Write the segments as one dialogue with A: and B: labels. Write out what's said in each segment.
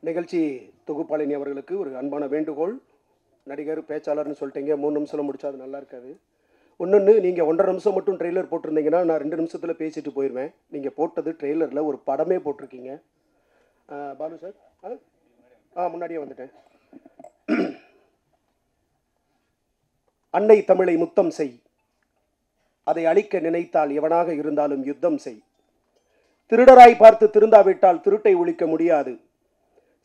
A: நிகழ்ச்சி தொகுப்பாளினி அவர்களுக்கு ஒரு அன்பான வேண்டுகோள். நடிகர் பேச்சாளர்னு சொல்லிட்டீங்க, 3 நிமிஷம் முடிச்சா அது நல்லா இருக்காது. இன்னொன்று, நீங்கள் 1.5 நிமிஷம் மட்டும் ட்ரெய்லர் போட்டிருந்தீங்கன்னா நான் 2 நிமிஷத்தில் பேசிட்டு போயிடுவேன். நீங்கள் போட்டது ட்ரெய்லரில் ஒரு படமே போட்டிருக்கீங்க. பாலு சார், முன்னாடியே வந்துட்டேன். அன்னை தமிழை முத்தம் செய், அதை அழிக்க நினைத்தால் எவனாக இருந்தாலும் யுத்தம் செய். திருடராய் பார்த்து திருந்தாவிட்டால் திருட்டை ஒழிக்க முடியாது.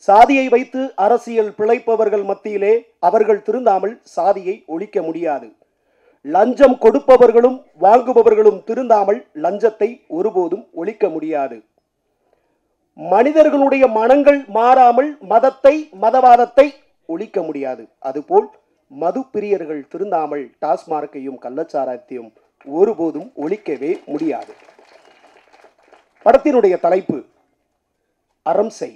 A: சாதியை வைத்து அரசியல் பிழைப்பவர்கள் மத்தியிலே அவர்கள் திருந்தாமல் சாதியை ஒழிக்க முடியாது. லஞ்சம் கொடுப்பவர்களும் வாங்குபவர்களும் திருந்தாமல் லஞ்சத்தை ஒருபோதும் ஒழிக்க முடியாது. மனிதர்களுடைய மனங்கள் மாறாமல் மதத்தை மதவாதத்தை ஒழிக்க முடியாது. அதுபோல் மது பிரியர்கள் திருந்தாமல் டாஸ்மார்க்கையும் கள்ளச்சாராயத்தையும் ஒருபோதும் ஒழிக்கவே முடியாது. படத்தினுடைய தலைப்பு அறம் செய்.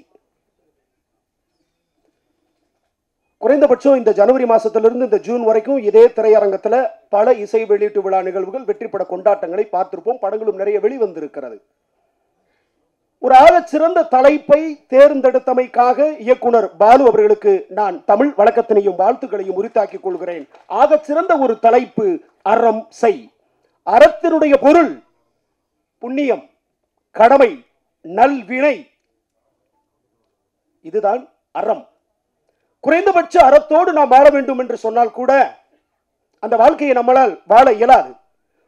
A: குறைந்தபட்சம் இந்த ஜனவரி மாசத்திலிருந்து இந்த ஜூன் வரைக்கும் இதே திரையரங்கத்தில் பல இசை வெளியீட்டு விழா நிகழ்வுகள், வெற்றிப்பட கொண்டாட்டங்களை பார்த்திருப்போம். படங்களும் நிறைய வெளிவந்திருக்கிறது. ஒரு ஆகச் சிறந்த தலைப்பை தேர்ந்தெடுத்தமைக்காக இயக்குனர் பாலு அவர்களுக்கு நான் தமிழ் வழக்கத்தினையும் வாழ்த்துக்களையும் உரித்தாக்கிக் கொள்கிறேன். ஆகச் சிறந்த ஒரு தலைப்பு அறம் செய். அறத்தினுடைய பொருள் புண்ணியம், கடமை, நல்வினை. இதுதான் அறம். குறைந்தபட்ச அறத்தோடு நாம் வாழ வேண்டும் என்று சொன்னால் கூட அந்த வாழ்க்கையை நம்மளால் வாழ இயலாது.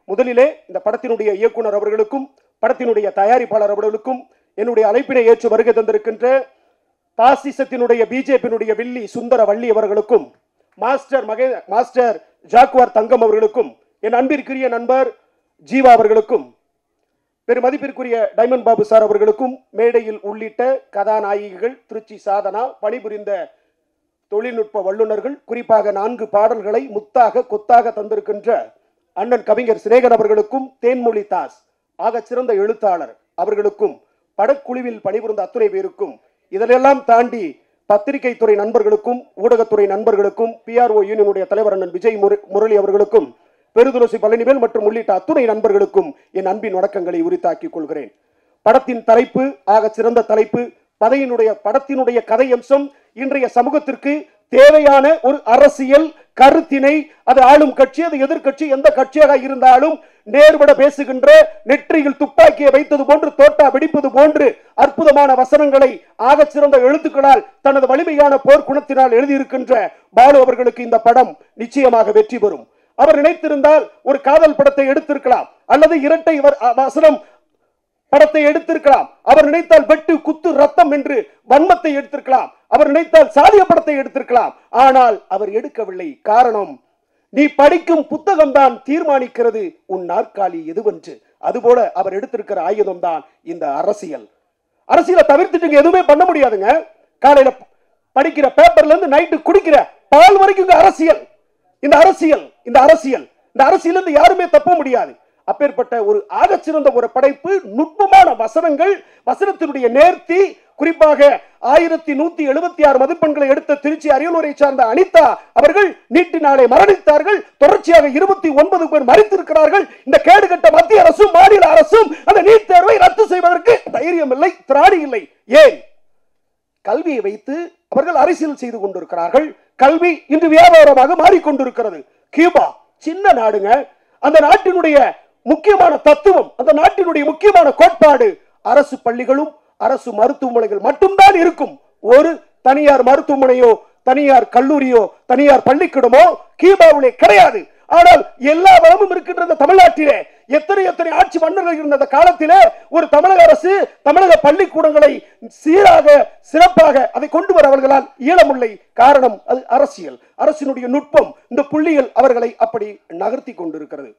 A: முதலிலே இந்த படத்தினுடைய இயக்குனர் அவர்களுக்கும் படத்தினுடைய தயாரிப்பாளர் அவர்களுக்கும் என்னுடைய அழைப்பினை ஏற்று வருகை தந்திருக்கின்ற பாசிசத்தினுடைய பிஜேபியினுடைய வில்லி சுந்தர வள்ளி அவர்களுக்கும் மாஸ்டர் ஜாக்குவார் தங்கம் அவர்களுக்கும் என் அன்பிற்குரிய நண்பர் ஜீவா அவர்களுக்கும் பெருமதிப்பிற்குரிய டைமண்ட் பாபு சார் அவர்களுக்கும் மேடையில் உள்ளிட்ட கதாநாயகிகள், திருச்சி சாதனா, பணிபுரிந்த தொழில்நுட்ப வல்லுநர்கள், குறிப்பாக 4 பாடல்களை முத்தாக கொத்தாக தந்திருக்கின்ற அண்ணன் கவிஞர் சிரேகன் அவர்களுக்கும், தேன்மொழி தாஸ் ஆக சிறந்த எழுத்தாளர் அவர்களுக்கும், படக்குழுவில் பணிபுரிந்த அத்துணை பேருக்கும், இதெல்லாம் தாண்டி பத்திரிகை துறை நண்பர்களுக்கும் ஊடகத்துறை நண்பர்களுக்கும், PRO யூனியனுடைய தலைவர் அண்ணன் விஜய் முரளி அவர்களுக்கும், பெருதுளசி பழனிவேல் மற்றும் உள்ளிட்ட அத்துணை நண்பர்களுக்கும் என் அன்பின் வணக்கங்களை உரித்தாக்கிக் கொள்கிறேன். படத்தின் தலைப்பு ஆக சிறந்த தலைப்பு. படத்தினுடைய கதை அம்சம் இன்றைய சமூகத்திற்கு தேவையான ஒரு அரசியல் கருத்தினை, அது ஆளும் கட்சி, அது எதிர்கட்சி, எந்த கட்சியாக இருந்தாலும் நேர்பட பேசுகின்ற, நெற்றியில் துப்பாக்கியை வைத்தது போன்று தோட்டா வெடிப்பது போன்று அற்புதமான வசனங்களை ஆகச் சிறந்த எழுத்துக்களால் தனது வலிமையான போர்க்குணத்தினால் எழுதியிருக்கின்ற பாலு அவர்களுக்கு இந்த படம் நிச்சயமாக வெற்றி பெறும். அவர் நினைத்திருந்தால் ஒரு காதல் படத்தை எடுத்திருக்கலாம், அல்லது இரட்டை வசனம் படத்தை எடுத்திருக்கலாம். அவர் நினைத்தால் வெட்டு குத்து ரத்தம் என்று வன்மத்தை எடுத்திருக்கலாம். அவர் நினைத்தால் சாதிய படத்தை எடுத்திருக்கலாம். ஆனால் அவர் எடுக்கவில்லை. காரணம், நீ படிக்கும் புத்தகம் தான் தீர்மானிக்கிறது உன் நாற்காலி எதுவென்று. அதுபோல அவர் எடுத்திருக்கிற ஆயுதம் தான் இந்த அரசியல். அரசியலை தவிர்த்துட்டு எதுவுமே பண்ண முடியாதுங்க. காலையில படிக்கிற பேப்பர்ல இருந்து நைட்டு குடிக்கிற பால் வரைக்கும் அரசியல். இந்த அரசியல் யாருமே தப்ப முடியாது. அப்பேற்பட்ட ஒரு ஆகச்சிறந்த ஒரு படைப்பு, நுட்பமான வசனங்கள், வசனத்தினுடைய நேர்த்தி, குறிப்பாக 1176 மதிப்பெண்களை எடுத்த திருச்சி அரியலூரை சார்ந்த அனிதா அவர்கள் நீட்டினாலே மரணித்தார்கள். தொடர்ச்சியாக 29 பேர் மறித்திருக்கிறார்கள். இந்த கேடுகட்ட மத்திய அரசும் மாநில அரசும் அந்த நீட் தேர்வை ரத்து செய்வதற்கு தைரியம் இல்லை, திராணி இல்லை. ஏன்? கல்வியை வைத்து அவர்கள் அரசியல் செய்து கொண்டிருக்கிறார்கள். கல்வி இன்று வியாபாரமாக மாறிக்கொண்டிருக்கிறது. கியூபா சின்ன நாடுங்க. அந்த நாட்டினுடைய முக்கியமான தத்துவம், அந்த நாட்டினுடைய முக்கியமான கோட்பாடு, அரசு பள்ளிகளும் அரசு மருத்துவமனைகள் மட்டும்தான் இருக்கும். ஒரு தனியார் மருத்துவமனையோ, தனியார் கல்லூரியோ, தனியார் பள்ளிக்கூடமோ கியூபாவிலே கிடையாது. ஆனால் எல்லா வளமும் இருக்கின்ற தமிழ்நாட்டிலே எத்தனை ஆட்சி மன்னர்கள் இருந்த காலத்திலே ஒரு தமிழக அரசு தமிழக பள்ளிக்கூடங்களை சீராக சிறப்பாக அதை கொண்டு வர அவர்களால் இயலமில்லை. காரணம், அது அரசியல், அரசினுடைய நுட்பம், இந்த புள்ளிகள் அவர்களை அப்படி நகர்த்தி கொண்டிருக்கிறது.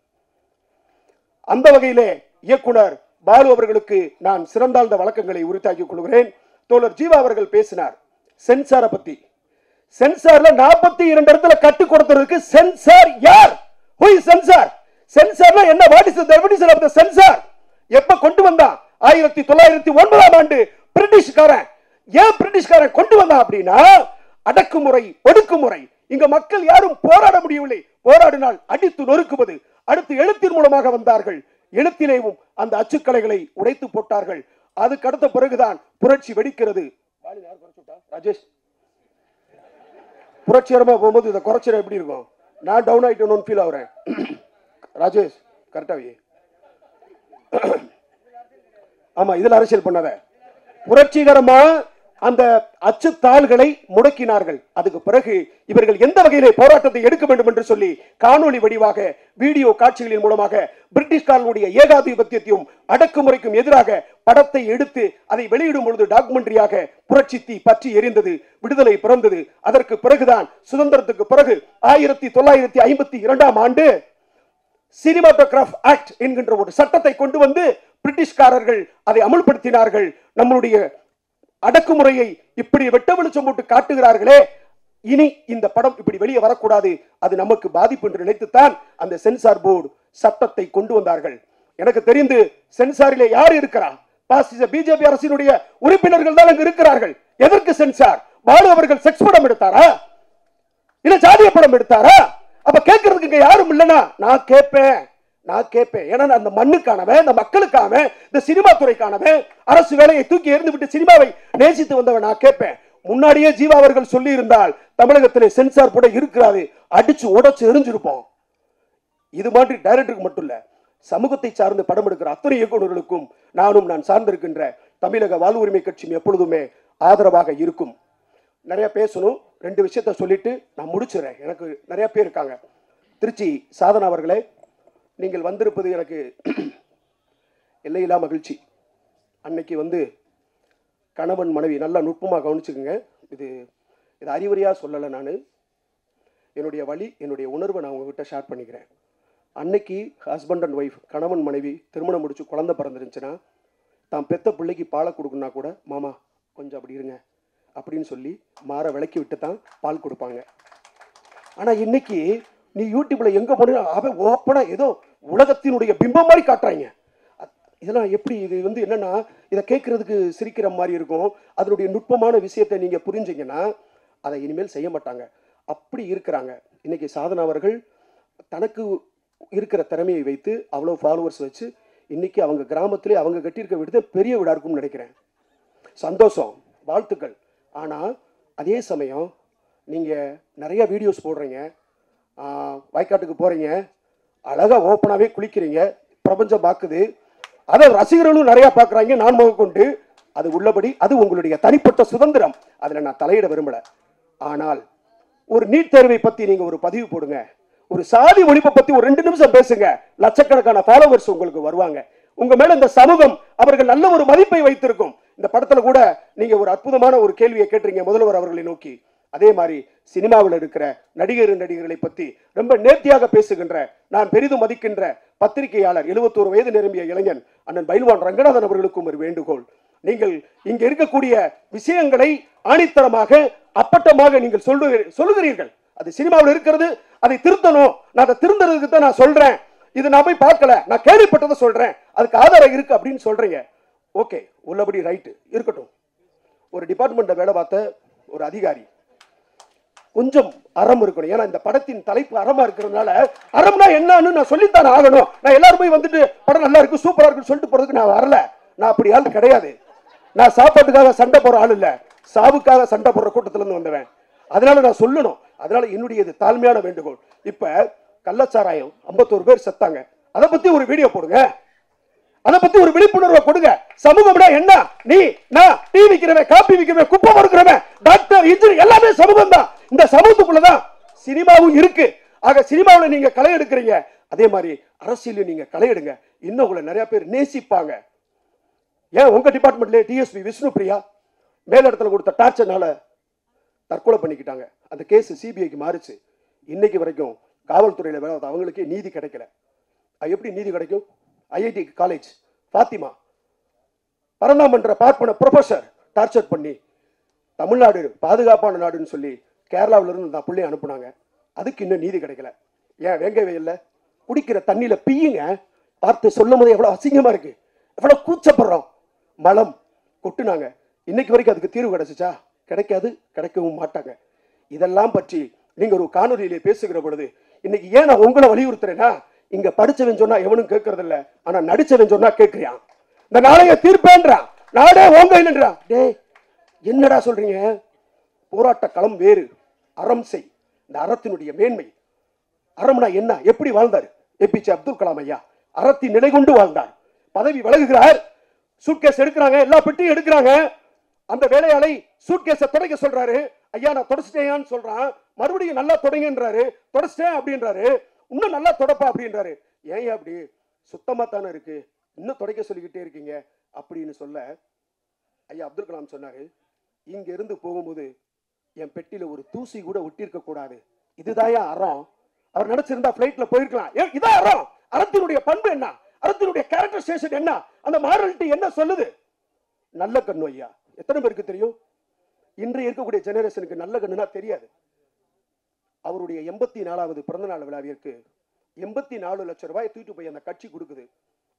A: அந்த வகையிலே இயக்குனர் பாலு அவர்களுக்கு நான் சிறந்தாழ்ந்த வழக்கங்களை உரித்தாக்கிக் கொள்கிறேன். தோழர் ஜீவா அவர்கள் பேசினார் சென்சாரை பத்தி. சென்சார்ல 42 இடத்துல கட்டு கொடுத்ததுக்கு சென்சார் யார்? Who is sensor? சென்சார்னா என்ன? What is the definition of the sensor? எப்ப கொண்டு வந்தான்? 1909ஆம் ஆண்டு பிரிட்டிஷ்காரன். ஏன் பிரிட்டிஷ்காரன் கொண்டு வந்தான் அப்படின்னா, அடக்குமுறை, ஒடுக்குமுறை. இங்க மக்கள் யாரும் போராட முடியவில்லை. போராடினால் அடித்து நொறுக்குவது. அடுத்து எழுத்தின் மூலமாக வந்தார்கள். எழுத்திலேயும் அந்த அச்சுக்கலைகளை உடைத்து போட்டார்கள். அதுக்கு அடுத்த பிறகுதான் புரட்சி வெடிக்கிறது. ராஜேஷ் புரட்சிகரமா போகும்போது இதை குறைச்சிட எப்படி இருக்கும்? நான் டவுன் ஆயிட்டேன்னு ஃபீல் ஆகுறேன். ராஜேஷ் கரெக்டாவே ஆமா, இதுல அரசியல் பண்ணாத. புரட்சிகரமா அந்த அச்சுத்தாள்களை முடக்கினார்கள். அதுக்கு பிறகு இவர்கள் எந்த வகையிலே போராட்டத்தை எடுக்க வேண்டும் என்று சொல்லி காணொலி வடிவாக வீடியோ காட்சிகளின் மூலமாக பிரிட்டிஷ்காரனுடைய ஏகாதிபத்தியத்தையும் அடக்குமுறைக்கும் எதிராக படத்தை எடுத்து அதை வெளியிடும் பொழுது டாக்குமெண்ட்ரியாக புரட்சி தீ பற்றி எரிந்தது, விடுதலை பிறந்தது. அதற்கு பிறகுதான் சுதந்திரத்துக்கு பிறகு 1952ஆம் ஆண்டு சினிமாட்டோகிராஃப் ஆக்ட் என்கின்ற ஒரு சட்டத்தை கொண்டு வந்து பிரிட்டிஷ்காரர்கள் அதை அமல்படுத்தினார்கள். நம்மளுடைய அடக்குமுறையை இப்படி வெட்ட வெளிச்சம் போட்டு காட்டுகிறார்களே, இனி இந்த படம் இப்படி வெளியே வரக்கூடாது, அது நமக்கு பாதிப்பு என்று நினைத்துத்தான் அந்த சென்சார் போர்டு சட்டத்தை கொண்டு வந்தார்கள். எனக்கு தெரிந்து சென்சாரிலே யார் இருக்கிறா? பாசிச பிஜேபி அரசினுடைய உறுப்பினர்கள் தான் அங்கு இருக்கிறார்கள். எதற்கு சென்சார்? பாலு அவர்கள் செக்ஸ் படம் எடுத்தாரா இல்ல ஜாதிய படம் எடுத்தாரா? அப்ப கேட்கறதுக்கு இங்க யாரும் இல்லைன்னா நான் கேட்பேன். ஏன்னா அந்த மண்ணுக்கானவன், இந்த மக்களுக்கானவன், இந்த சினிமா துறைக்கானவன், அரசு வேலையை தூக்கி எறிந்து விட்டு சினிமாவை நேசித்து வந்தவன். நான் கேட்பேன். முன்னாடியே ஜீவா அவர்கள் சொல்லி இருந்தால் தமிழகத்திலே சென்சார் போட இருக்கிறாரு, அடிச்சு உடைச்சு எரிஞ்சிருப்போம். இது மாதிரி டைரக்டருக்கு மட்டும் இல்ல, சமூகத்தை சார்ந்து படம் எடுக்கிற அத்தனை இயக்குநர்களுக்கும் நான் சார்ந்திருக்கின்ற தமிழக வாழ்வுரிமை கட்சியும் எப்பொழுதுமே ஆதரவாக இருக்கும். நிறைய பேசணும். 2 விஷயத்த சொல்லிட்டு நான் முடிச்சுறேன். எனக்கு நிறைய பேர் இருக்காங்க. திருச்சி சாதனா அவர்களே, நீங்கள் வந்திருப்பது எனக்கு எல்லையில்லா மகிழ்ச்சி. அன்னைக்கு வந்து கணவன் மனைவி நல்லா நுட்பமாக கவனிச்சுக்குங்க. இது அறிவுரையாக சொல்லலை. நான் என்னுடைய வழி, என்னுடைய உணர்வை நான் உங்ககிட்ட ஷேர் பண்ணிக்கிறேன். அன்னைக்கு ஹஸ்பண்ட் அண்ட் ஒய்ஃப், கணவன் மனைவி திருமணம் முடிச்சு குழந்தை பிறந்துருந்துச்சுன்னா தான் பெத்த பிள்ளைக்கு பாலை கொடுக்குன்னா கூட மாமா கொஞ்சம் அப்படி இருங்க அப்படின்னு சொல்லி மாற விளக்கி விட்டு தான் பால் கொடுப்பாங்க. ஆனால் இன்னைக்கு நீ யூடியூப்ல எங்க போன அவன் ஓப்பனா ஏதோ உலகத்தினுடைய பிம்பம் மாதிரி காட்டுறாங்க. இதெல்லாம் எப்படி? இது வந்து என்னன்னா, இதை கேட்கறதுக்கு சிரிக்கிற மாதிரி இருக்கும். அதனுடைய நுட்பமான விஷயத்தை நீங்க புரிஞ்சீங்கன்னா அதை இனிமேல் செய்ய மாட்டாங்க. அப்படி இருக்கிறாங்க. இன்னைக்கு சாதனா அவர்கள் தனக்கு இருக்கிற திறமையை வைத்து அவ்வளோ ஃபாலோவர்ஸ் வச்சு இன்னைக்கு அவங்க கிராமத்திலே அவங்க கட்டியிருக்க வீடு பெரிய வீடா இருக்கும்னு நினைக்கிறேன். சந்தோஷம், வாழ்த்துக்கள். ஆனால் அதே சமயம் நீங்க நிறைய வீடியோஸ் போடுறீங்க, வாய்க்காட்டுக்கு போறீங்க, அழகா ஓப்பனாவே குளிக்கிறீங்க, பிரபஞ்சம் பார்க்குது, அதை ரசிகர்களும் நிறைய பார்க்குறாங்க, நான் கொண்டு. அது உள்ளபடி, அது உங்களுடைய தனிப்பட்ட சுதந்திரம், அதில் நான் தலையிட விரும்பல. ஆனால் ஒரு நீட் தேர்வை பத்தி நீங்க ஒரு பதிவு போடுங்க, ஒரு சாதி ஒழிப்பை பத்தி ஒரு 2 நிமிஷம் பேசுங்க, லட்சக்கணக்கான ஃபாலோவர்ஸ் உங்களுக்கு வருவாங்க. உங்க மேல இந்த சமூகம் அவர்கள் நல்ல ஒரு மதிப்பை வைத்திருக்கும். இந்த படத்துல கூட நீங்க ஒரு அற்புதமான ஒரு கேள்வியை கேட்டீங்க முதல்வர் அவர்களை நோக்கி. அதே மாதிரி சினிமாவில் இருக்கிற நடிகர்களை பத்தி ரொம்ப நேர்த்தியாக பேசுகின்ற, நான் பெரிதும் மதிக்கின்ற பத்திரிகையாளர் 71 வயது நிரம்பிய இளைஞன் அண்ணன் பைல்வான் ரங்கநாதன் அவர்களுக்கும் ஒரு வேண்டுகோள். நீங்கள் இங்க இருக்கக்கூடிய விஷயங்களை ஆணித்தரமாக அப்பட்டமாக நீங்கள் சொல்லுகிறீர்கள். அது சினிமாவில் இருக்கிறது, அதை திருத்தணும். நான் அதை திருந்தறதுக்கு தான் நான் சொல்றேன். இது நான் போய் பார்க்கல, நான் கேள்விப்பட்டதை சொல்றேன், அதுக்கு ஆதாரம் இருக்கு அப்படின்னு சொல்றீங்க. ஓகே, உள்ளபடி ரைட்டு இருக்கட்டும். ஒரு டிபார்ட்மெண்ட்ல வேலை பார்த்த ஒரு அதிகாரி கொஞ்சம் அறம் இருக்கணும். ஏன்னா இந்த படத்தின் தலைப்பு அறமா இருக்கிறதுனால அறம்னா என்னன்னு நான் சொல்லித்தானே ஆகணும். நான் எல்லாரும் போய் வந்துட்டு படம் நல்லா இருக்கு, சூப்பரா இருக்குன்னு சொல்லிட்டு போறதுக்கு நான் வரல. நான் அப்படி ஆள் கிடையாது. நான் சாப்பாட்டுக்காக சண்டை போற ஆள் இல்ல, சாவுக்காக சண்டை போடுற கூட்டத்துல இருந்து வந்தவன். அதனால நான் சொல்லணும். அதனால என்னுடைய தாழ்மையான வேண்டுகோள். இப்ப கள்ளச்சாராயம் 51 பேர் செத்தாங்க, அதை பத்தி ஒரு வீடியோ போடுங்க, அதை பத்தி ஒரு விழிப்புணர்வை கொடுங்க. சமூகம்னா என்ன? நீ நான் டீ விக்கிறவன், காப்பி விக்கிறவன், குப்பை பொறுக்கிறவன், டாக்டர், இன்ஜினியர் எல்லாமே சமூகம் தான். இந்த சமூகத்துக்குள்ளதான் சினிமாவும் இருக்கு. ஆக சினிமாவில் நீங்க களை எடுக்கிறீங்க, அதே மாதிரி அரசியல் நீங்க களை எடுங்க. இன்னும் உங்களை நிறைய பேர் நேசிப்பாங்க. ஏன் உங்க டிபார்ட்மெண்ட்ல டிஎஸ்பி விஷ்ணு பிரியா மேலிடத்துல கொடுத்த டார்ச்சர்னால தற்கொலை பண்ணிக்கிட்டாங்க. அந்த கேஸ் சிபிஐக்கு மாறிச்சு. இன்னைக்கு வரைக்கும் காவல்துறையில வேலை அவங்களுக்கே நீதி கிடைக்கல. எப்படி நீதி கிடைக்கும்? ஐஐடி காலேஜ் பாத்திமா பரந்தாமன்ற பார்ப்பன ப்ரொஃபசர் டார்ச்சர் பண்ணி தமிழ்நாடு பாதுகாப்பான நாடுன்னு சொல்லி கேரளாவில இருந்து நான் பிள்ளைய அனுப்புனாங்க. அதுக்கு இன்னும் நீதி கிடைக்கல. ஏன் வேங்கவே இல்லை? குடிக்கிற தண்ணியில பீயுங்க. வார்த்தை சொல்லும் போது எவ்வளவு அசிங்கமா இருக்கு, எவ்வளவு கூச்சப்படுறோம். மலம் கொட்டுனாங்க. இன்னைக்கு வரைக்கும் அதுக்கு தீர்வு கிடைச்சிச்சா? கிடைக்காது, கிடைக்கவும் மாட்டாங்க. இதெல்லாம் பற்றி நீங்க ஒரு காணொலியிலே பேசுகிற பொழுது இன்னைக்கு ஏன் நான் உங்களை வலியுறுத்துறேன்னா, இங்க படிச்சவன் சொன்னா எவனும் கேட்கறது இல்ல, ஆனா நடிச்சவன் சொன்னா கேட்கிறியான். இந்த நாளைய தீர்ப்பேன்றான், நாடே ஓங்க இல்லைன்றான். டே என்னடா சொல்றீங்க? போராட்ட களம் வேறு, அறம் செய். இந்த அறத்தினுடைய மேன்மை, அறம்னா என்ன, எப்படி வாழ்ந்தார் ஏபிஜே அப்துல் கலாம் ஐயா? அறத்தின் நிலை கொண்டு வாழ்ந்தார். பதவி விலகுகிறார், சூட்கேஸ் எடுக்கிறாங்க, எல்லா பெட்டியும் எடுக்கிறாங்க. அந்த வேலையாளை சூட்கேஸை தொடங்க சொல்றாரு. ஐயா நான் தொடச்சிட்டேன்னு சொல்றான். மறுபடியும் நல்லா தொடங்கன்றாரு. தொடச்சிட்டேன் அப்படின்றாரு. இன்னும் நல்லா தொடப்பா அப்படின்றாரு. ஏன் அப்படி? சுத்தமா தானே இருக்கு, இன்னும் தொடக்க சொல்லிக்கிட்டே இருக்கீங்க அப்படின்னு சொல்ல ஐயா அப்துல் கலாம் சொன்னாரு, இங்க இருந்து போகும்போது என் பெட்டியில ஒரு தூசி கூட ஒட்டியிருக்க கூடாது. இதுதான் அறம். அவர் நினைச்சிருந்தா பிளைட்ல போயிருக்கலாம். இதான் அறம். அறத்தினுடைய பண்பு என்ன, அறத்தினுடைய கேரக்டரைசேஷன் என்ன, அந்த மாரலிட்டி என்ன சொல்லுது? நல்ல கண்ணு ஐயா எத்தனை பேருக்கு தெரியும்? இன்றைய இருக்கக்கூடிய ஜெனரேஷனுக்கு நல்ல கண்ணுனா தெரியாது. அவருடைய 84வது பிறந்தநாள் விழாவிற்கு 84 லட்சம் ரூபாய் தூக்கிட்டு போய் அந்த கட்சி கொடுக்குது.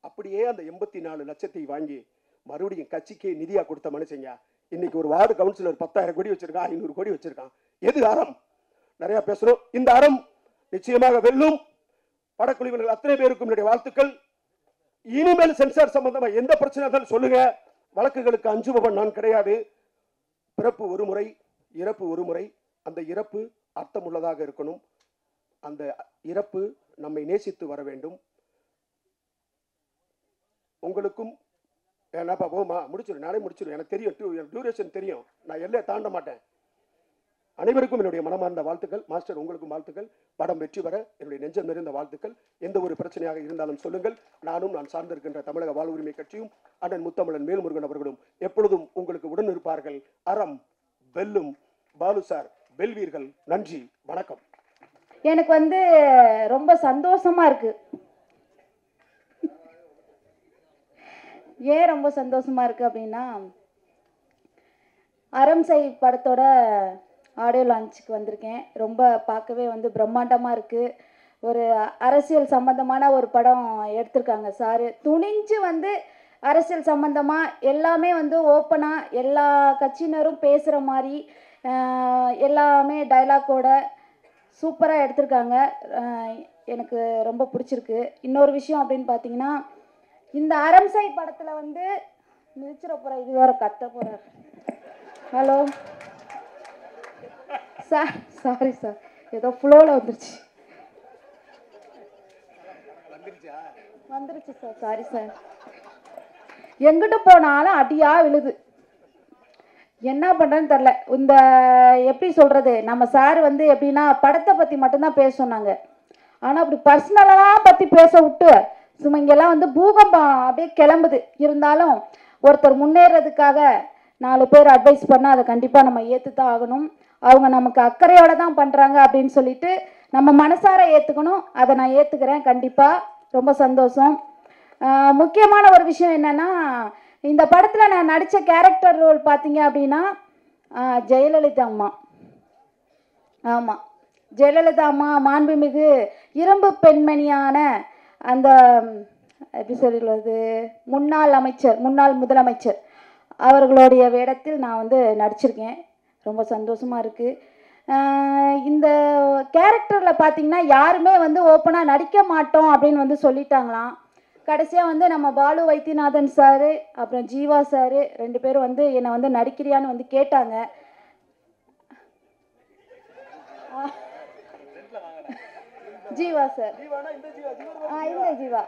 A: அப்படியே அந்த 84 லட்சத்தை வாங்கி மறுபடியும் கட்சிக்கே நிதியா கொடுத்த மனுஷங்க இன்னைக்கு ஒரு வார்டு கவுன்சிலர் 10,000 கோடி வச்சிருக்கான், 500 கோடி வச்சிருக்கான். எது அறம்? நிறைய பேசுறோம். இந்த அறம் நிச்சயமாக வெல்லும். படக்குழுவினர் அத்தனை பேருக்கும் என்னுடைய வாழ்த்துக்கள். இனிமேல் சென்சார் சம்பந்தமா எந்த பிரச்சனை இருந்தாலும் சொல்லுங்க. வழக்குகளுக்கு அஞ்சுபவன் நான் கிடையாது. பிறப்பு ஒரு முறை, இறப்பு ஒரு முறை. அந்த இறப்பு அர்த்தமுள்ளதாக இருக்கணும். அந்த இறப்பு நம்மை நேசித்து வர வேண்டும். உங்களுக்கும் என்னப்பா போமா முடிச்சிடும், நானே முடிச்சிடும், எனக்கு தெரியும், டியூரேஷன் தெரியும், நான் எல்லையை தாண்ட மாட்டேன். அனைவருக்கும் என்னுடைய மனமார்ந்த வாழ்த்துக்கள். மாஸ்டர் உங்களுக்கும் வாழ்த்துக்கள். படம் வெற்றி பெற என்னுடைய நெஞ்சம் நிறைந்த வாழ்த்துக்கள். எந்த ஒரு பிரச்சனையாக இருந்தாலும் சொல்லுங்கள். நானும் நான் சார்ந்திருக்கின்ற தமிழக வாழ்வுரிமை கட்சியும் அண்ணன் முத்தமிழன் மேல்முருகன் அவர்களும் எப்பொழுதும் உங்களுக்கு உடன் இருப்பார்கள். அறம் வெல்லும். பாலு சார் வெல்வீர்கள். நன்றி, வணக்கம்.
B: எனக்கு ரொம்ப சந்தோஷமா இருக்கு. ஏன் ரொம்ப சந்தோஷமா இருக்கு அப்படின்னா, அறம் செய் படத்தோட ஆடியோ லான்ச்சுக்கு வந்திருக்கேன். ரொம்ப பார்க்கவே பிரம்மாண்டமாக இருக்குது. ஒரு அரசியல் சம்பந்தமான ஒரு படம் எடுத்திருக்காங்க சார். துணிஞ்சு அரசியல் சம்பந்தமாக எல்லாமே ஓப்பனாக எல்லா கட்சியினரும் பேசுகிற மாதிரி எல்லாமே டைலாக்கோட சூப்பராக எடுத்திருக்காங்க. எனக்கு ரொம்ப பிடிச்சிருக்கு. இன்னொரு விஷயம் அப்படின்னு பார்த்தீங்கன்னா, இந்த அறம் செய் படத்தில் மிதிச்சிட போகிற இது வேறு கத்த போகிறார். ஹலோ சார், சாரி சார், ஏதோ ஃப்ளோவில் வந்துருச்சு சார், சாரி சார். எங்கிட்ட போனாலும் அடியாக விழுது, என்ன பண்ணுறேன்னு தெரில. இந்த எப்படி சொல்கிறது, நம்ம சார் எப்படின்னா படத்தை பற்றி மட்டும்தான் பேச சொன்னாங்க. ஆனால் அப்படி பர்சனலாக பற்றி பேச விட்டு சும்மா இங்கெல்லாம் பூகம்பம் அப்படியே கிளம்புது. இருந்தாலும் ஒருத்தர் முன்னேறதுக்காக 4 பேர் அட்வைஸ் பண்ணால் அதை கண்டிப்பாக நம்ம ஏற்று தான் ஆகணும். அவங்க நமக்கு அக்கறையோடு தான் பண்ணுறாங்க அப்படின்னு சொல்லிட்டு நம்ம மனசார ஏற்றுக்கணும். அதை நான் ஏற்றுக்கிறேன் கண்டிப்பாக. ரொம்ப சந்தோஷம். முக்கியமான ஒரு விஷயம் என்னென்னா, இந்த படத்தில் நான் நடித்த கேரக்டர் ரோல் பார்த்தீங்க அப்படின்னா ஜெயலலிதா அம்மா. ஆமாம், ஜெயலலிதா அம்மா மாண்புமிகு இரும்பு பெண்மணியான அந்த எப்படி சொல்கிறது, முன்னாள் முதலமைச்சர் அவர்களுடைய வேடத்தில் நான் நடிச்சிருக்கேன். ரொம்ப சந்தோஷமாக இருக்குது. இந்த கேரக்டரில் பார்த்திங்கன்னா யாருமே ஓப்பனாக நடிக்க மாட்டோம் அப்படின்னு சொல்லிட்டாங்களாம். கடைசியாக நம்ம பாலு வைத்தியநாதன் சார் அப்புறம் ஜீவா சார் 2 பேரும் என்னை நடிக்கிறியான்னு கேட்டாங்க. ஜீவா சார், இந்த ஜீவா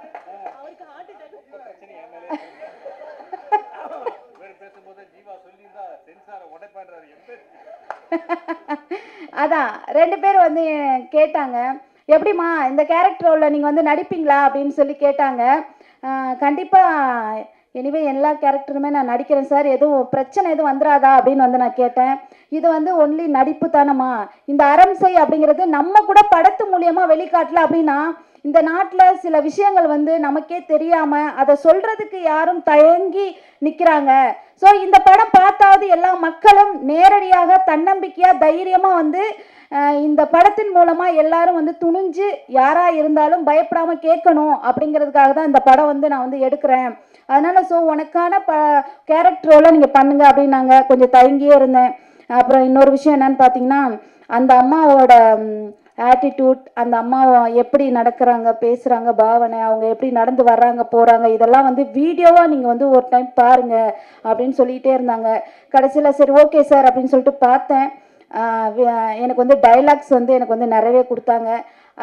B: அதான் 2 பேர் கேட்டாங்க, எப்படிம்மா இந்த கேரக்டர் ரோலில் நீங்கள் நடிப்பீங்களா அப்படின்னு சொல்லி கேட்டாங்க. கண்டிப்பாக எனிவே எல்லா கேரக்டருமே நான் நடிக்கிறேன் சார், எதுவும் பிரச்சனை எதுவும் வந்துடாதா அப்படின்னு நான் கேட்டேன். இது ஒன்லி நடிப்பு தானம்மா, இந்த அறம் செய் அப்படிங்கிறது நம்ம கூட படத்து மூலியமாக வெளிக்காட்டல அப்படின்னா இந்த நாட்டில் சில விஷயங்கள் நமக்கே தெரியாமல் அதை சொல்கிறதுக்கு யாரும் தயங்கி நிற்கிறாங்க. ஸோ இந்த படம் பார்த்தாவது எல்லா மக்களும் நேரடியாக தன்னம்பிக்கையாக தைரியமாக இந்த படத்தின் மூலமாக எல்லாரும் துணிஞ்சு யாராக இருந்தாலும் பயப்படாமல் கேட்கணும் அப்படிங்கிறதுக்காக தான் இந்த படம் நான் எடுக்கிறேன். அதனால் ஸோ உனக்கான கேரக்டரோட நீங்கள் பண்ணுங்க அப்படின்னாங்க. கொஞ்சம் தயங்கியே இருந்தேன். அப்புறம் இன்னொரு விஷயம் என்னன்னு பார்த்தீங்கன்னா, அந்த அம்மாவோட ஆட்டிடியூட், அந்த அம்மா எப்படி நடக்கிறாங்க, பேசுகிறாங்க, பாவனை, அவங்க எப்படி நடந்து வர்றாங்க போகிறாங்க, இதெல்லாம் வந்து வீடியோவாக நீங்கள் வந்து ஒரு டைம் பாருங்கள் அப்படின்னு சொல்லிகிட்டே இருந்தாங்க. கடைசியில் சரி ஓகே சார் அப்படின்னு சொல்லிட்டு பார்த்தேன். எனக்கு வந்து டைலாக்ஸ் வந்து எனக்கு வந்து நிறையவே கொடுத்தாங்க.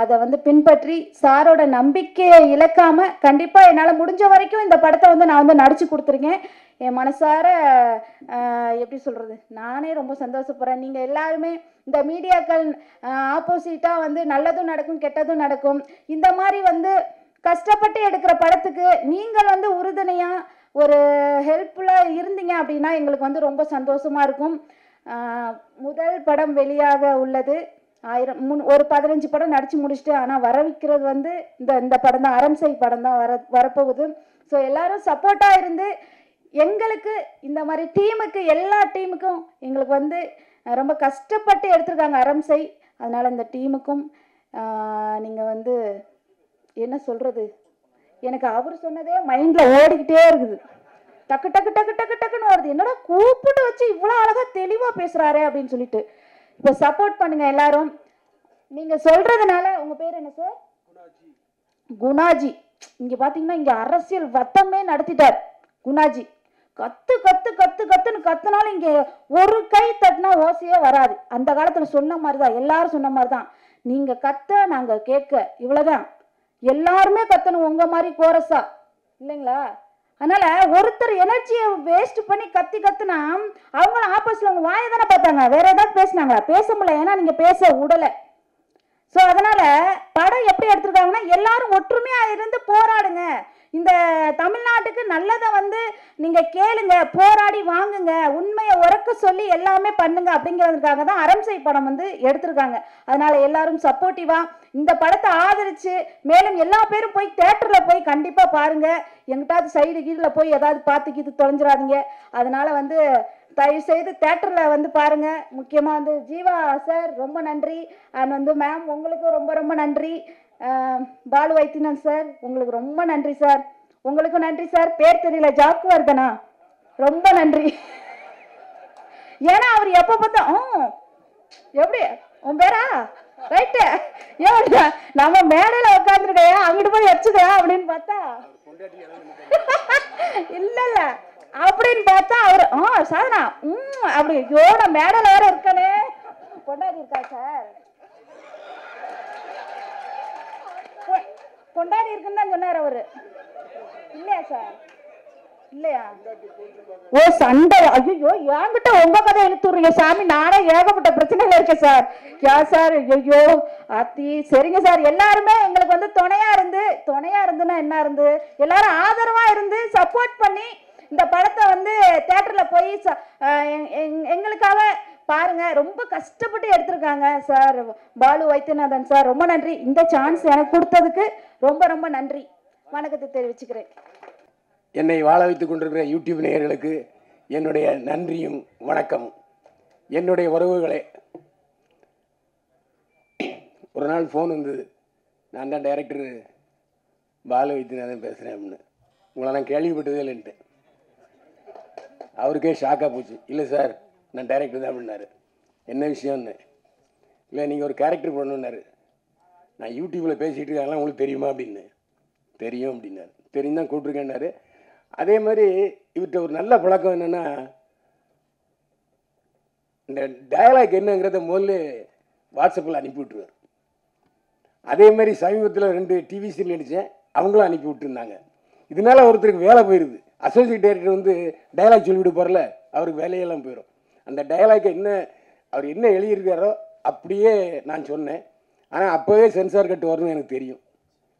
B: அதை வந்து பின்பற்றி சாரோட நம்பிக்கையை இழக்காமல் கண்டிப்பாக என்னால் முடிஞ்ச வரைக்கும் இந்த படத்தை வந்து நான் வந்து நடித்து கொடுத்துருக்கேன். என் மனசார எப்படி சொல்கிறது, நானே ரொம்ப சந்தோஷப்படுறேன். நீங்கள் எல்லாருமே இந்த மீடியாக்கள் ஆப்போசிட்டாக வந்து நல்லதும் நடக்கும் கெட்டதும் நடக்கும், இந்த மாதிரி வந்து கஷ்டப்பட்டு எடுக்கிற படத்துக்கு நீங்கள் வந்து உறுதுணையாக ஒரு ஹெல்ப்ஃபுல்லாக இருந்தீங்க அப்படின்னா எங்களுக்கு வந்து ரொம்ப சந்தோஷமாக இருக்கும். முதல் படம் வெளியாக உள்ளது. ஒரு 15 படம் நடித்து முடிச்சுட்டு, ஆனால் வரவிக்கிறது வந்து இந்த படம் தான், அரம்சை படம் தான் வரப்போகுது. ஸோ எல்லாரும் சப்போர்ட்டாக இருந்து எங்களுக்கு இந்த மாதிரி டீமுக்கு, எல்லா டீமுக்கும் எங்களுக்கு வந்து ரொம்ப கஷ்டப்பட்டு எடுத்திருக்காங்க அரம்சை. அதனால் இந்த டீமுக்கும் நீங்கள் வந்து என்ன சொல்கிறது, எனக்கு அவர் சொன்னதே மைண்டில் ஓடிக்கிட்டே இருக்குது. டக்கு டக்கு டக்கு டக்கு டக்குன்னு வருது. என்னடா கூப்பிட்டு வச்சு இவ்வளோ அழகாக தெளிவாக பேசுகிறாரே அப்படின்னு சொல்லிட்டு. இப்போ சப்போர்ட் பண்ணுங்கள் எல்லாரும். நீங்கள் சொல்கிறதுனால. உங்கள் பேர் என்ன சார்? குணாஜி. இங்கே பார்த்தீங்கன்னா இங்கே அரசியல் வட்டமே நடத்திட்டார் குணாஜி. கத்து கத்து கத்து கத்துன்னு கத்துனாலும் இங்கே ஒரு கை தட்டினா ஓசையே வராது. அந்த காலத்தில் சொன்ன மாதிரி தான், எல்லாரும் சொன்ன மாதிரி தான். நீங்கள் கத்த நாங்கள் கேட்க, இவ்வளோதான். எல்லாருமே கத்தணும் உங்கள் மாதிரி கோரஸா, இல்லைங்களா? அதனால ஒருத்தர் எனர்ஜியை வேஸ்ட் பண்ணி கத்தி கத்துனா அவங்களும் ஆப்போசிட்ல அவங்க வாயை தானே பார்த்தாங்க, வேற ஏதாவது பேசினாங்களா? பேச முடியல, ஏன்னா நீங்க பேச விடலை. ஸோ அதனால படம் எப்படி எடுத்திருக்காங்கன்னா, எல்லாரும் ஒற்றுமையா இருந்து போராடுங்க, இந்த தமிழ்நாட்டுக்கு நல்லதை வந்து நீங்க கேளுங்க, போராடி வாங்குங்க, உண்மையை உறக்க சொல்லி எல்லாமே பண்ணுங்க அப்படிங்கிறதுக்காக தான் அரம்சை படம் வந்து எடுத்திருக்காங்க. அதனால எல்லாரும் சப்போர்ட்டிவா இந்த படத்தை ஆதரிச்சு, மேலும் எல்லா பேரும் போய் தியேட்டர்ல போய் கண்டிப்பா பாருங்க. எங்கிட்டாவது சைடு கீழில் போய் ஏதாவது பார்த்துக்கிட்டு தொலைஞ்சிடாதீங்க. அதனால வந்து தயவு செய்து தியேட்டர்ல வந்து பாருங்க. முக்கியமா வந்து ஜீவா சார் ரொம்ப நன்றி, அண்ட் வந்து மேம் உங்களுக்கும் ரொம்ப ரொம்ப நன்றி. பாலு வைத்தியநாதன் சார் உங்களுக்கு ரொம்ப நன்றி சார். உங்களுக்கும் நன்றி சார். பேர் தெரியல, ஜாக்கு வருதனா, ரொம்ப நன்றி. ஏன்னா அவர் எப்ப பார்த்தா எப்படி உன் பேரா ரைட்டு நம்ம மேடையில உட்காந்துருக்கையா அங்கிட்டு போய் வச்சுக்கா அப்படின்னு பார்த்தா இல்ல இல்ல அப்படின்னு பார்த்தா அவர் சாதனா அப்படி யோட மேடையில வேற இருக்கானே கொண்டாடி இருக்கா சார், கொண்டாடி இருக்குன்னு தான் சொன்னார் அவரு, இல்லையா சார்? இல்லையா? ஓ சண்டை, ஐயோ என்கிட்ட உங்க கதை இழுத்துறீங்க சாமி, நானே ஏகப்பட்ட பிரச்சனைகள் இருக்கேன் சார். யா சார், ஐயோ அத்தி, சரிங்க சார். எல்லாருமே எங்களுக்கு வந்து துணையா இருந்துன்னா என்ன இருந்து, எல்லாரும் ஆதரவா இருந்து சப்போர்ட் பண்ணி இந்த படத்தை வந்து தியேட்டர்ல போய் எங்களுக்காக பாருங்க. ரொம்ப கஷ்டப்பட்டு எடுத்திருக்காங்க சார். பாலு வைத்தியநாதன் சார் ரொம்ப நன்றி. இந்த சான்ஸ் எனக்கு கொடுத்ததுக்கு ரொம்ப ரொம்ப நன்றி. வணக்கத்தை தெரிவிச்சுக்கிறேன்.
C: என்னை வாழ வைத்துக் கொண்டிருக்கிற யூடியூப் நேயர்களுக்கு என்னுடைய நன்றியும் வணக்கமும். என்னுடைய உறவுகளே, ஒரு நாள் ஃபோன் வந்தது, நான் தான் டைரக்டர் பாலு வைத்தியநாதன் பேசுகிறேன் அப்படின்னு. உங்களை நான் கேள்விப்பட்டதே இல்லைன்ட்டு அவருக்கே ஷாக்காக போச்சு. இல்லை சார் நான் டைரக்டர் தான் அப்படின்னாரு. என்ன விஷயம்னு. இல்லை நீங்கள் ஒரு கேரக்டர் பண்ணணுன்னாரு. நான் யூடியூப்பில் பேசிகிட்டு இருக்காங்கலாம் உங்களுக்கு தெரியுமா அப்படின்னு. தெரியும் அப்படின்னாரு. தெரியும் தான் கூப்பிட்ருக்கேன்னாரு. அதே மாதிரி இவர்கிட்ட ஒரு நல்ல பழக்கம் என்னென்னா, இந்த டயலாக் என்னங்கிறத முதல்ல வாட்ஸ்அப்பில் அனுப்பி விட்டுருவார். அதே மாதிரி சமீபத்தில் 2 டிவி சீரியல் நடித்தேன், அவங்களும் அனுப்பி விட்டுருந்தாங்க. இதனால ஒருத்தருக்கு வேலை போயிடுது. அசோசியேட் டைரக்டர் வந்து டயலாக் சொல்லிவிட்டு போகிறல, அவருக்கு வேலையெல்லாம் போயிடும். அந்த டயலாக்கை அவர் என்ன எழுதியிருக்காரோ அப்படியே நான் சொன்னேன். ஆனால் அப்போவே சென்சார் கட்டு வரணும்னு எனக்கு தெரியும்.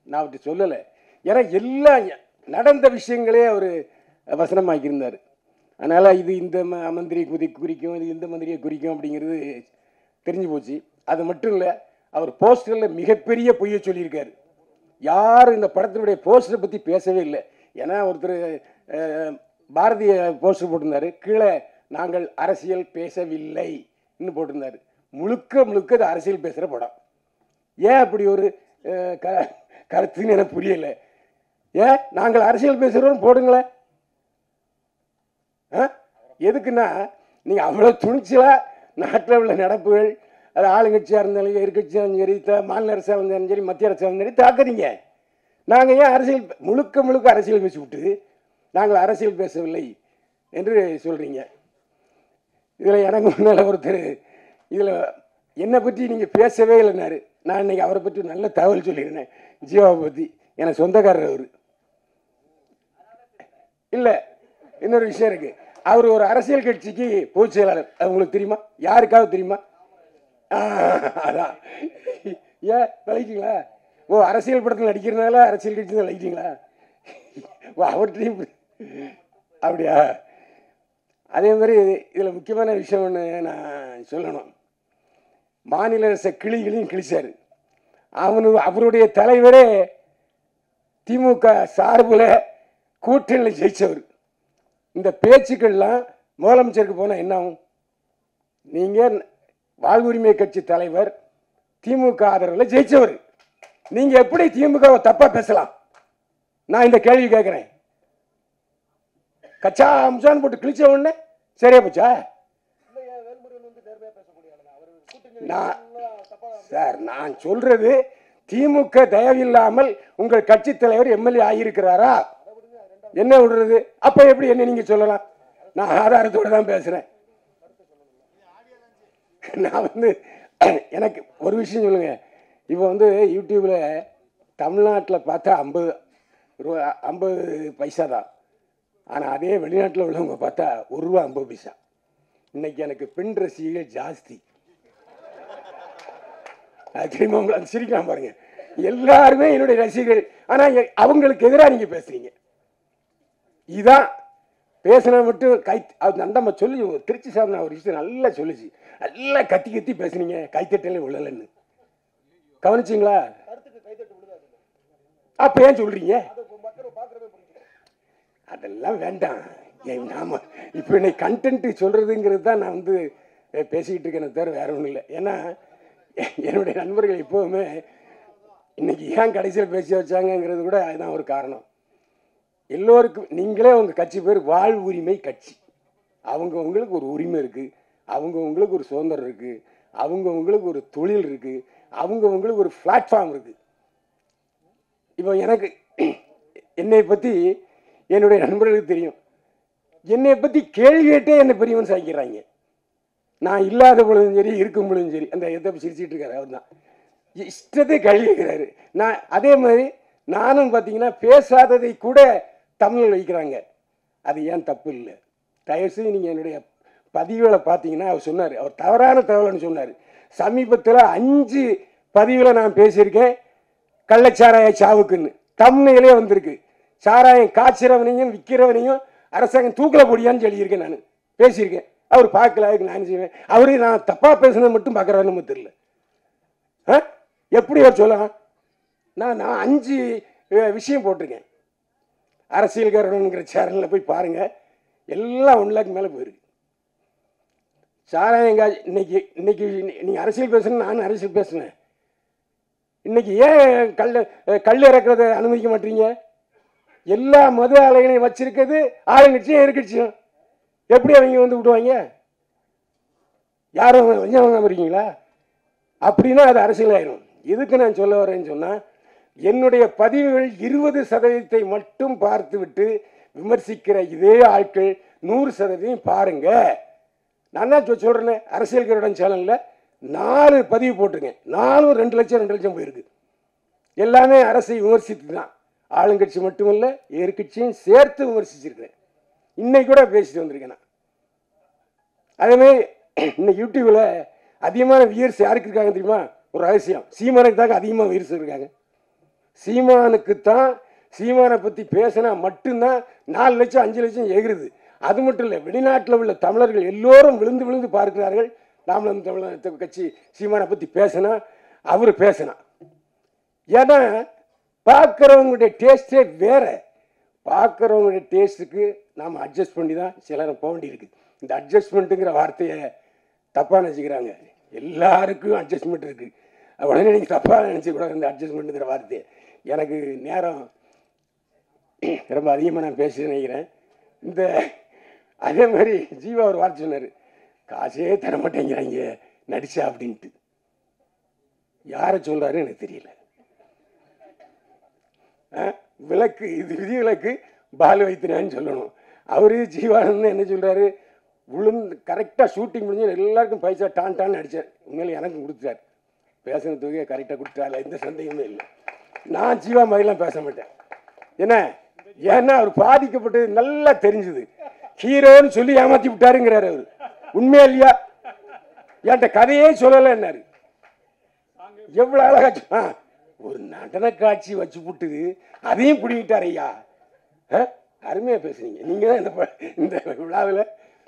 C: நான் அவர்கிட்ட சொல்லலை. ஏன்னா எல்லாம் நடந்த விஷயங்களே அவர் வசனமாக்கியிருந்தார். அதனால் இது இந்த மந்திரியை குறிக்கும், இது இந்த மந்திரியை குறிக்கும் அப்படிங்கிறது தெரிஞ்சு போச்சு. அது மட்டும் இல்லை, அவர் போஸ்டரில் மிகப்பெரிய பொய்யை சொல்லியிருக்காரு. யாரும் இந்த படத்தினுடைய போஸ்டரை பற்றி பேசவே இல்லை. ஏன்னா ஒருத்தர் பாரதிய போஸ்டர் போட்டிருந்தார், கீழே நாங்கள் அரசியல் பேசவில்லை இன்னும் போட்டிருந்தார். முழுக்க முழுக்க அது அரசியல் பேசுகிற படம். ஏன் அப்படி ஒரு கருத்துன்னு எனக்கு புரியலை. ஏன் நாங்கள் அரசியல் பேசுகிறோன்னு போடுங்களேன். எதுக்குன்னா நீங்கள் அவ்வளோ துணிச்சலாக நாட்டில் உள்ள நடப்புகள், அது ஆளுங்கட்சியாக இருந்தாலும் எதிர்கட்சியாக இருந்தாலும் சரி, மாநில அரசாக இருந்தாலும் சரி, மத்திய அரசாக இருந்தாலும் சரி தாக்குறீங்க. நாங்கள் ஏன் அரசியல் முழுக்க அரசியல் பேசி விட்டு நாங்கள் அரசியல் பேசவில்லை என்று சொல்கிறீங்க. இதில் எனக்கு முன்னால் ஒருத்தர் இதில் என்னை பற்றி நீங்கள் பேசவே இல்லைனாரு. நான் இன்னைக்கு அவரை பற்றி நல்ல தகவல் சொல்லியிருந்தேன். ஜீவாவை பற்றி எனக்கு சொந்தக்காரர் அவர் இல்லை. இன்னொரு விஷயம் இருக்குது. அவர் ஒரு அரசியல் கட்சிக்கு பொதுச் செயலாளர். அது உங்களுக்கு தெரியுமா? யாருக்காவது தெரியுமா? அதான் ஏன் விளையிட்டீங்களா? ஓ, அரசியல் படத்தில் நடிக்கிறதுனால அரசியல் கட்சி தான் விளையிட்டீங்களா? ஓ, அவர்கிட்டையும் அப்படியா? அதே மாதிரி இதில் முக்கியமான விஷயம் ஒன்று நான் சொல்லணும். மாநில அரசை கிளிகளையும் கிழிச்சார். அவருடைய தலைவரே திமுக சார்பில் கூட்டணியில் ஜெயிச்சவர். இந்த பேச்சுக்கள்லாம் முதலமைச்சருக்கு போனால் என்ன ஆகும்? நீங்கள் வாழ்வுரிமை கட்சி தலைவர், திமுக ஆதரவில் ஜெயிச்சவர், நீங்கள் எப்படி திமுகவை தப்பாக பேசலாம்? நான் இந்த கேள்வி கேட்குறேன். கச்சா அம்சான்னு போட்டு கிழிச்ச உடனே சரியா போச்சா? சார், நான் சொல்றது திமுக தயவில்லாமல் உங்கள் கட்சி தலைவர் எம்எல்ஏ ஆகியிருக்கிறாரா? என்ன விடுறது? அப்ப எப்படி என்ன நீங்க சொல்லலாம்? நான் ஆதாரத்தோட தான் பேசுறேன். நான் எனக்கு ஒரு விஷயம் சொல்லுங்க. இப்போ யூடியூப்ல தமிழ்நாட்டில் பார்த்தா 50 பைசா தான். ஆனால் அதே வெளிநாட்டில் உள்ளவங்க பார்த்தா ₹1.50. இன்னைக்கு எனக்கு பெண் ரசிகர்கள் ஜாஸ்தி. தெரியுமா உங்களுக்கு? சிரிக்கலாம் பாருங்க. எல்லாருமே என்னுடைய ரசிகர்கள். ஆனால் அவங்களுக்கு எதிராக நீங்க பேசுறீங்க. இதான் பேசினா மட்டும் நம்ம சொல்லி திருச்சி சார் ஒரு விஷயம் நல்லா சொல்லிச்சு. நல்லா கத்தி பேசுனீங்க, கைத்தட்டலே விழலன்னு கவனிச்சிங்களா? அப்ப ஏன் சொல்றீங்க? அதெல்லாம் வேண்டாம். நாம இப்ப இன்னைக்கு கண்டென்ட் சொல்றதுங்கிறது தான் நான் பேசிக்கிட்டு இருக்கேன், தவிர வேற ஒன்றும் இல்லை. ஏன்னா என்னுடைய நண்பர்கள் எப்போவுமே இன்னைக்கு ஏன் கடைசியில் பேசி வச்சாங்கிறது கூட அதுதான் ஒரு காரணம். எல்லோருக்கும் நீங்களே உங்கள் கட்சி பேர் வாழ்வுரிமை கட்சி. அவங்கவுங்களுக்கு ஒரு உரிமை இருக்குது, அவங்கவுங்களுக்கு ஒரு சுதந்திரம் இருக்குது, அவங்கவுங்களுக்கு ஒரு தொழில் இருக்குது, அவங்கவுங்களுக்கு ஒரு பிளாட்ஃபார்ம் இருக்குது. இப்போ எனக்கு என்னை பற்றி என்னுடைய நண்பர்களுக்கு தெரியும். என்னை பற்றி கேள்வி கேட்டே என்னை பெரியவன் சாய்க்கிறாங்க. நான் இல்லாத பொழுதும் சரி, இருக்கும் பொழுதும் சரி. அந்த எதை சிரிச்சிட்டு இருக்காரு அவர் தான் இஷ்டத்தை கேள்வி கேட்கிறாரு. நான் அதே மாதிரி நானும் பார்த்தீங்கன்னா பேசாததை கூட தமிழில் வைக்கிறாங்க. அது ஏன் தப்பு இல்லை? தயவுசெய்து நீங்கள் என்னுடைய பதிவுகளை பார்த்தீங்கன்னா அவர் சொன்னார், அவர் தவறான தகவல்னு சொன்னார். சமீபத்தில் 5 பதிவில் நான் பேசியிருக்கேன் கள்ளச்சாராய சாவுக்குன்னு. தமிழிலே வந்திருக்கு. சாராயம் காய்ச்சிறவனையும் விற்கிறவனையும் அரசாங்கம் தூக்கில் போடியான்னு சொல்லியிருக்கேன். நான் பேசியிருக்கேன். அவர் பார்க்கல, அதுக்கு நான் செய்வேன். அவரே நான் தப்பாக பேசுனது மட்டும் பார்க்குறாரு நம்ம தெரியல. எப்படி அவர் சொல்லலாம்? நான் 5 விஷயம் போட்டிருக்கேன். அரசியல்காரனுங்கிற சேனலில் போய் பாருங்க, எல்லாம் 1 லேக் மேலே போயிருக்கு. சாராயங்க இன்னைக்கு நீங்க அரசியல் பேசணும், நானும் அரசியல் பேசுவேன். இன்னைக்கு ஏன் கல் இறக்குறத அனுமதிக்க மாட்டீங்க? எல்லா மது ஆலைகளையும் வச்சிருக்கிறது ஆளுங்கட்சியும் எதிர்கட்சியும். எப்படி அவங்க விடுவாங்க? யாரும் வஞ்சம் இருக்கீங்களா? அப்படின்னா அது அரசியல் ஆயிடும். இதுக்கு நான் சொல்ல வரேன்னு சொன்னா, என்னுடைய பதிவுகள் 20% மட்டும் பார்த்து விட்டு விமர்சிக்கிற இதே ஆட்கள் 100% பாருங்க. நான் தான் சொல்றேன், அரசியல்காரன் சேனல்ல 4 பதிவு போட்டிருக்கேன். 4 2 லட்சம் போயிருக்கு. எல்லாமே அரசை விமர்சித்து தான். ஆளுங்கட்சி மட்டுமல்ல, எதிர்கட்சியும் சேர்த்து விமர்சிச்சிருக்கிறேன். இன்னைக்கு கூட பேசிட்டு வந்திருக்கேன். அதே மாதிரி இன்னைக்கு யூடியூப்ல அதிகமான வியூர்ஸ் யாருக்கு இருக்காங்க தெரியுமா? ஒரு ரகசியம், சீமானுக்கு தாங்க அதிகமாக வியூர்ஸ் இருக்காங்க. சீமானுக்கு தான். சீமானை பற்றி பேசினா மட்டும்தான் 4 லட்சம் 5 லட்சம் எகிருது. அது மட்டும் இல்லை, வெளிநாட்டில் உள்ள தமிழர்கள் எல்லோரும் விழுந்து விழுந்து பார்க்கிறார்கள். நாமளும் தமிழ் கட்சி சீமானை பற்றி பேசினா அவர் பேசினா. ஏன்னா பார்க்குறவங்களுடைய டேஸ்டே வேற. பார்க்குறவங்களுடைய டேஸ்ட்டுக்கு நாம் அட்ஜஸ்ட் பண்ணி தான் சிலரை போக வேண்டியிருக்கு. இந்த அட்ஜஸ்ட்மெண்ட்டுங்கிற வார்த்தையை தப்பாக நினச்சிக்கிறாங்க. எல்லாருக்கும் அட்ஜஸ்ட்மெண்ட் இருக்குது. உடனே நீங்கள் தப்பாக நினச்சிக்கூடாது இந்த அட்ஜஸ்ட்மெண்ட்டுங்கிற வார்த்தையை. எனக்கு நேரம் ரொம்ப அதிகமாக நான் பேசி நினைக்கிறேன். இந்த அதே மாதிரி ஜீவா ஒரு வார்த்தை சொன்னார், காசே தர மாட்டேங்கிறாங்க நடிச்சா அப்படின்ட்டு. யாரை சொல்றாரு எனக்கு தெரியல. விளக்கு இது விதி விளக்கு பால் வைத்தினான்னு சொல்லணும். அவரு ஜீவானந்த் என்ன சொல்றாரு, விழுந்து கரெக்டாக ஷூட்டிங் முடிஞ்சு எல்லாருக்கும் பைசா டான்னு அடித்தார். உண்மையில எனக்கும் கொடுத்தார். பேசின தொகையை கரெக்டாக கொடுத்தாரு, எந்த சந்தேகமே இல்லை. நான் ஜீவா மாதிரிலாம் பேச மாட்டேன். ஏன்னா அவர் பாதிக்கப்பட்டது நல்லா தெரிஞ்சுது. ஹீரோன்னு சொல்லி ஏமாத்தி விட்டாருங்கிறாரு அவர். உண்மையா இல்லையா? என்கிட்ட கதையே சொல்லலைன்னாரு. எவ்வளோ அழகா ஒரு நடன காட்சி வச்சு விட்டு அதையும் பிடிக்கிட்டார் ஐயா. அருமையாக பேசுனீங்க. நீங்கள் தான் இந்த விழாவில்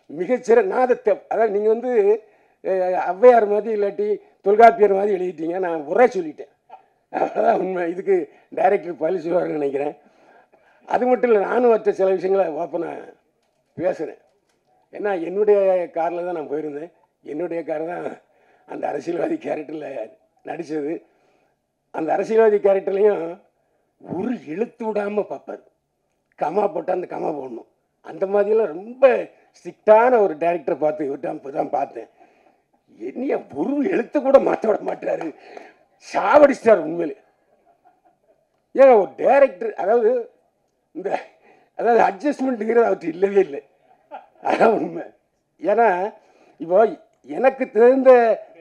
C: மிகச்சிற நாதத்தை, அதாவது நீங்கள் வந்து ஔவையார் மாதிரி இல்லாட்டி தொல்காப்பியர் மாதிரி எழுதிட்டீங்க. நான் உரை சொல்லிட்டேன், அவ்வளோதான் உண்மை. இதுக்கு டைரக்டர் பழி சொல்லுவார்னு நினைக்கிறேன். அது மட்டும் இல்லை, நானும் மற்ற சில விஷயங்களை ஓப்பனாக பேசுகிறேன். ஏன்னா என்னுடைய காரில் தான் நான் போயிருந்தேன். என்னுடைய கார் தான் அந்த அரசியல்வாதி கேரக்டரில் நடித்தது. அந்த அரசியல்வாதி கேரக்டர்லையும் ஒரு எழுத்து விடாமல் பார்ப்பார். கமா போட்டால் அந்த கமா போடணும். அந்த மாதிரியெல்லாம் ரொம்ப ஸ்ட்ரிக்டான ஒரு டைரக்டரை பார்த்து இவர்கிட்ட தான் பார்த்தேன். என்னைய ஒரு எழுத்து கூட மாற்ற விட மாட்டாரு. சாவடிச்சிட்டார் உண்மையிலே. ஏங்க ஒரு டைரக்டர், அதாவது அட்ஜஸ்ட்மெண்ட்டுங்கிறது அவர்கிட்ட இல்லவே இல்லை. அதான் உண்மை. ஏன்னா இப்போ எனக்கு தெரிந்த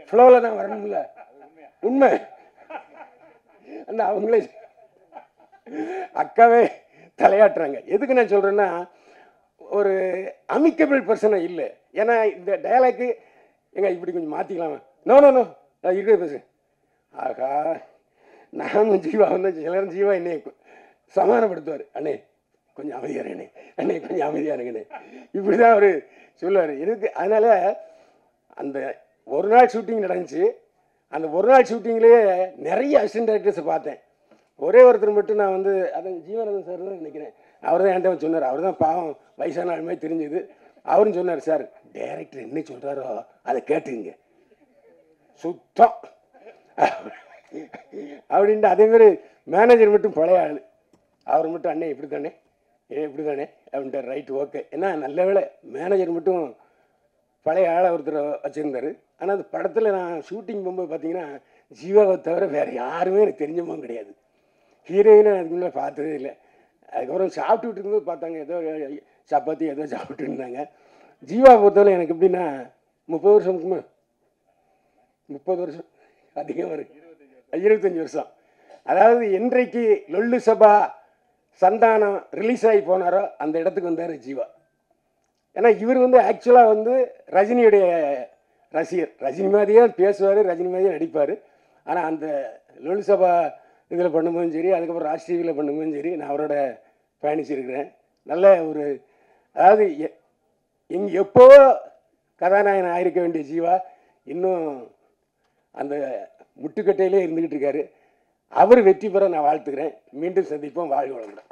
C: ஃப்ளோவில் நான் வரணும்ல, உண்மை. அந்த அவங்களே அக்காவே தலையாட்டுறாங்க. எதுக்கு நான் சொல்கிறேன்னா, ஒரு அமிக்கபிள் பர்சனை இல்லை. ஏன்னா இந்த டயலாக்கு இப்படி கொஞ்சம் மாற்றிக்கலாமா? நோ நோ நோ நான் இருக்கிற பேசுகிறேன். ஆகா, நானும் ஜீவா வந்து சிலரும் ஜீவா என்னை சமாதானப்படுத்துவார். அண்ணே கொஞ்சம் அமைதியாருங்கண்ணே, அண்ணே கொஞ்சம் அமைதியாருங்கண்ணே, இப்படி தான் அவர் சொல்லுவார். எனக்கு அதனால் அந்த ஒரு நாள் ஷூட்டிங் நடந்துச்சு. அந்த ஒரு நாள் ஷூட்டிங்லேயே நிறைய அசிஸ்டன்ட் டைரக்டர்ஸை பார்த்தேன். ஒரே ஒருத்தர் மட்டும் நான் வந்து அதான் ஜீவானந்தன் சார் தான் நினைக்கிறேன். அவர் தான் என்கிட்ட சொன்னார். அவர் தான் பாவம் வயசான ஆள் மாதிரி தெரிஞ்சுது. அவரும் சொன்னார், சார் டைரக்டர் என்ன சொல்கிறாரோ அதை கேட்டுங்க சுத்தம் அப்படின்ட்டு. அதேமாதிரி மேனேஜர் மட்டும் பழைய ஆள். அவர் மட்டும் அண்ணே இப்படி தானே இப்படி தானே அப்படின்ட்டு. Right okay. ஏன்னா நல்ல வேலை மேனேஜர் மட்டும் பழைய ஆளை ஒருத்தர் வச்சுருந்தார். ஆனால் அந்த படத்தில் நான் ஷூட்டிங் போகும்போது பார்த்தீங்கன்னா ஜீவாவை தவிர வேறு யாருமே எனக்கு தெரிஞ்சவங்க கிடையாது. ஹீரோயினை அதுக்கு முன்னே பார்த்ததே இல்லை. அதுக்கப்புறம் சாப்பிட்டுட்டு இருக்கும்போது பார்த்தாங்க, ஏதோ சப்பாத்தி ஏதோ சாப்பிட்டு இருந்தாங்க. ஜீவா பொறுத்தவரை எனக்கு எப்படின்னா 30 வருஷம் இருக்குமா, 30 வருஷம் அதிகம் வரும், 25 வருஷம். அதாவது என்றைக்கு லொல்லு சபா சந்தானம் ரிலீஸ் ஆகி போனாரோ அந்த இடத்துக்கு வந்தார் ஜீவா. ஏன்னா இவர் வந்து ஆக்சுவலாக வந்து ரஜினியுடைய ரசிகர். ரஜினி மாதிரியே பேசுவார், ரஜினி மாதிரியே நடிப்பார். ஆனால் அந்த லொல்லு சபா இதில் பண்ணும்போதும் சரி, அதுக்கப்புறம் ராஜ் டிவியில் பண்ணும்போதும் சரி, நான் அவரோட பயணிச்சிருக்கிறேன். நல்ல ஒரு, அதாவது எப்போ கதாநாயகன் ஆயிருக்க வேண்டிய ஜீவா இன்னும் அந்த முட்டுக்கட்டையிலே இருந்துக்கிட்டு இருக்காரு. அவர் வெற்றி பெற நான் வாழ்த்துக்கிறேன். மீண்டும் சந்திப்போம். வாழ்க வளமுடன்.